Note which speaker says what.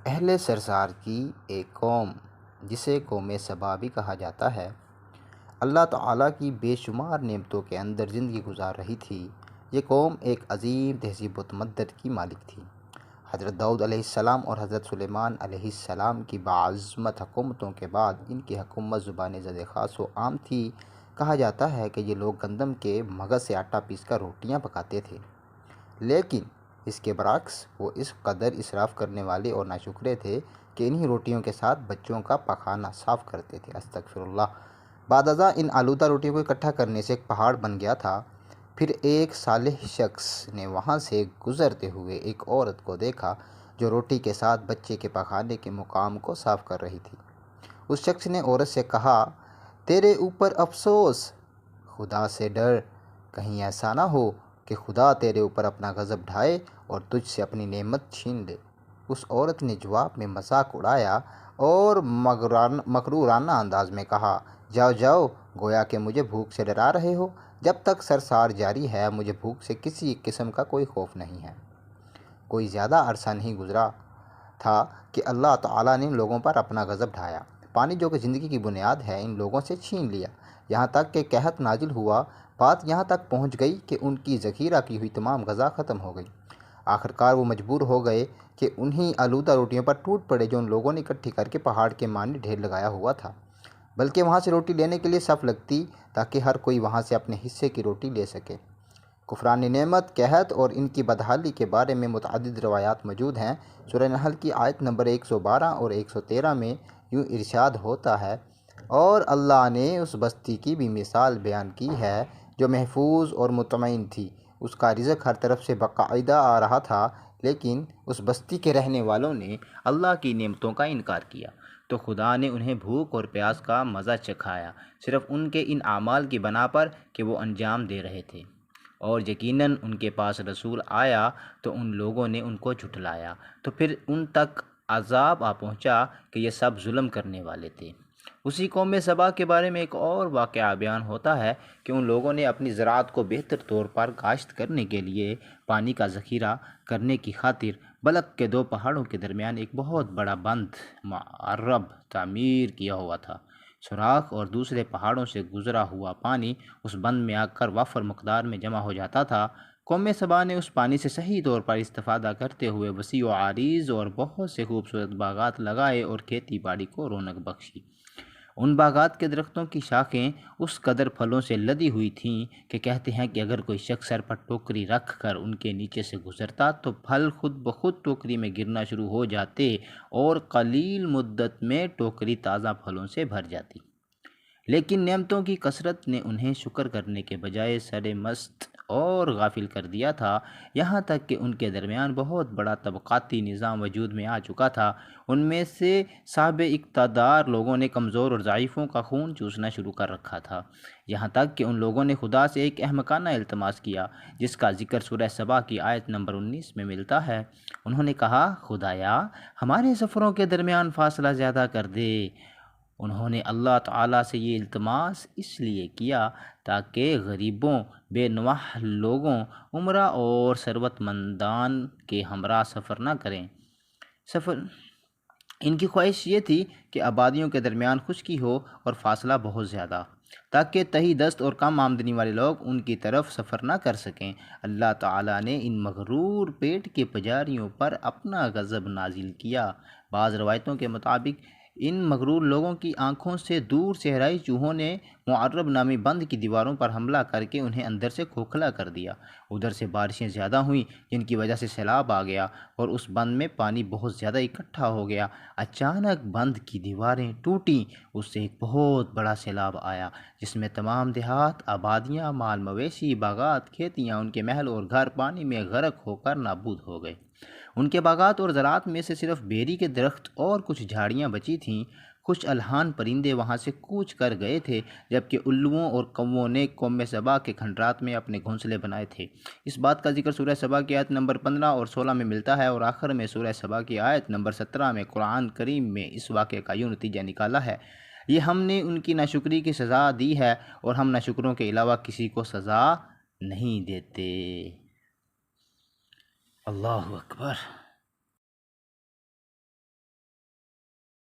Speaker 1: اہل سرسار کی ایک قوم جسے قوم سبا بھی کہا جاتا ہے، اللہ تعالیٰ کی بے شمار نعمتوں کے اندر زندگی گزار رہی تھی۔ یہ قوم ایک عظیم تہذیب و تمدن کی مالک تھی۔ حضرت داؤد علیہ السلام اور حضرت سلیمان علیہ السلام کی باعظمت حکومتوں کے بعد ان کی حکومت زبان زد خاص و عام تھی۔ کہا جاتا ہے کہ یہ لوگ گندم کے مغز سے آٹا پیس کر روٹیاں پکاتے تھے، لیکن اس کے برعکس وہ اس قدر اسراف کرنے والے اور ناشکرے تھے کہ انہی روٹیوں کے ساتھ بچوں کا پخانہ صاف کرتے تھے۔ استغفر اللہ۔ بعد ازاں ان آلودہ روٹیوں کو اکٹھا کرنے سے ایک پہاڑ بن گیا تھا۔ پھر ایک صالح شخص نے وہاں سے گزرتے ہوئے ایک عورت کو دیکھا جو روٹی کے ساتھ بچے کے پخانے کے مقام کو صاف کر رہی تھی۔ اس شخص نے عورت سے کہا، تیرے اوپر افسوس، خدا سے ڈر، کہیں ایسا نہ ہو کہ خدا تیرے اوپر اپنا غضب ڈھائے اور تجھ سے اپنی نعمت چھین لے۔ اس عورت نے جواب میں مذاق اڑایا اور مغرورانہ انداز میں کہا، جاؤ جاؤ، گویا کہ مجھے بھوک سے ڈرا رہے ہو۔ جب تک سرسار جاری ہے مجھے بھوک سے کسی قسم کا کوئی خوف نہیں ہے۔ کوئی زیادہ عرصہ نہیں گزرا تھا کہ اللہ تعالیٰ نے ان لوگوں پر اپنا غضب ڈھایا۔ پانی جو کہ زندگی کی بنیاد ہے ان لوگوں سے چھین لیا، یہاں تک کہ قحط نازل ہوا۔ بات یہاں تک پہنچ گئی کہ ان کی ذخیرہ کی ہوئی تمام غذا ختم ہو گئی۔ آخرکار وہ مجبور ہو گئے کہ انہی آلودہ روٹیوں پر ٹوٹ پڑے جو ان لوگوں نے اکٹھی کر کے پہاڑ کے مانند ڈھیر لگایا ہوا تھا، بلکہ وہاں سے روٹی لینے کے لیے صف لگتی تاکہ ہر کوئی وہاں سے اپنے حصے کی روٹی لے سکے۔ کفران نعمت، قحط اور ان کی بدحالی کے بارے میں متعدد روایات موجود ہیں۔ سورہ نحل کی آیت نمبر 112 اور 113 میں یوں ارشاد ہوتا ہے، اور اللہ نے اس بستی کی بھی مثال بیان کی ہے جو محفوظ اور مطمئن تھی۔ اس کا رزق ہر طرف سے باقاعدہ آ رہا تھا، لیکن اس بستی کے رہنے والوں نے اللہ کی نعمتوں کا انکار کیا تو خدا نے انہیں بھوک اور پیاس کا مزہ چکھایا، صرف ان کے ان اعمال کی بنا پر کہ وہ انجام دے رہے تھے۔ اور یقیناً ان کے پاس رسول آیا تو ان لوگوں نے ان کو جھٹلایا، تو پھر ان تک عذاب آ پہنچا کہ یہ سب ظلم کرنے والے تھے۔ اسی قوم سبا کے بارے میں ایک اور واقعہ بیان ہوتا ہے کہ ان لوگوں نے اپنی زراعت کو بہتر طور پر کاشت کرنے کے لیے پانی کا ذخیرہ کرنے کی خاطر بلق کے دو پہاڑوں کے درمیان ایک بہت بڑا بند معرب تعمیر کیا ہوا تھا۔ سوراخ اور دوسرے پہاڑوں سے گزرا ہوا پانی اس بند میں آ کر وافر مقدار میں جمع ہو جاتا تھا۔ قوم سبا نے اس پانی سے صحیح طور پر استفادہ کرتے ہوئے وسیع و عریض اور بہت سے خوبصورت باغات لگائے اور کھیتی باڑی کو رونق بخشی۔ ان باغات کے درختوں کی شاخیں اس قدر پھلوں سے لدی ہوئی تھیں کہ کہتے ہیں کہ اگر کوئی شخص سر پر ٹوکری رکھ کر ان کے نیچے سے گزرتا تو پھل خود بخود ٹوکری میں گرنا شروع ہو جاتے اور قلیل مدت میں ٹوکری تازہ پھلوں سے بھر جاتی۔ لیکن نعمتوں کی کثرت نے انہیں شکر کرنے کے بجائے سرمست اور غافل کر دیا تھا، یہاں تک کہ ان کے درمیان بہت بڑا طبقاتی نظام وجود میں آ چکا تھا۔ ان میں سے صاحب اقتدار لوگوں نے کمزور اور ضعیفوں کا خون چوسنا شروع کر رکھا تھا، یہاں تک کہ ان لوگوں نے خدا سے ایک احمقانہ التماس کیا جس کا ذکر سورہ سبا کی آیت نمبر 19 میں ملتا ہے۔ انہوں نے کہا، خدایا ہمارے سفروں کے درمیان فاصلہ زیادہ کر دے۔ انہوں نے اللہ تعالیٰ سے یہ التماس اس لیے کیا تاکہ غریبوں، بے نواح لوگوں، امراء اور ثروت مندان کے ہمراہ سفر نہ کریں۔ ان کی خواہش یہ تھی کہ آبادیوں کے درمیان خشکی ہو اور فاصلہ بہت زیادہ، تاکہ تہی دست اور کم آمدنی والے لوگ ان کی طرف سفر نہ کر سکیں۔ اللہ تعالیٰ نے ان مغرور پیٹ کے پجاریوں پر اپنا غضب نازل کیا۔ بعض روایتوں کے مطابق ان مغرور لوگوں کی آنکھوں سے دور صحرائی چوہوں نے معرب نامی بند کی دیواروں پر حملہ کر کے انہیں اندر سے کھوکھلا کر دیا۔ ادھر سے بارشیں زیادہ ہوئیں جن کی وجہ سے سیلاب آ گیا اور اس بند میں پانی بہت زیادہ اکٹھا ہو گیا۔ اچانک بند کی دیواریں ٹوٹیں، اس سے ایک بہت بڑا سیلاب آیا جس میں تمام دیہات، آبادیاں، مال مویشی، باغات، کھیتیاں، ان کے محل اور گھر پانی میں غرق ہو کر نابود ہو گئے۔ ان کے باغات اور زراعت میں سے صرف بیری کے درخت اور کچھ جھاڑیاں بچی تھیں۔ خوش الحان پرندے وہاں سے کوچ کر گئے تھے، جبکہ الوؤں اور کووں نے قوم سبا کے کھنڈرات میں اپنے گھونسلے بنائے تھے۔ اس بات کا ذکر سورہ سبا کی آیت نمبر 15 اور 16 میں ملتا ہے، اور آخر میں سورہ سبا کی آیت نمبر 17 میں قرآن کریم میں اس واقعے کا یوں نتیجہ نکالا ہے، یہ ہم نے ان کی ناشکری کی سزا دی ہے اور ہم ناشکروں کے علاوہ کسی کو سزا نہیں دیتے۔ اللہ اکبر۔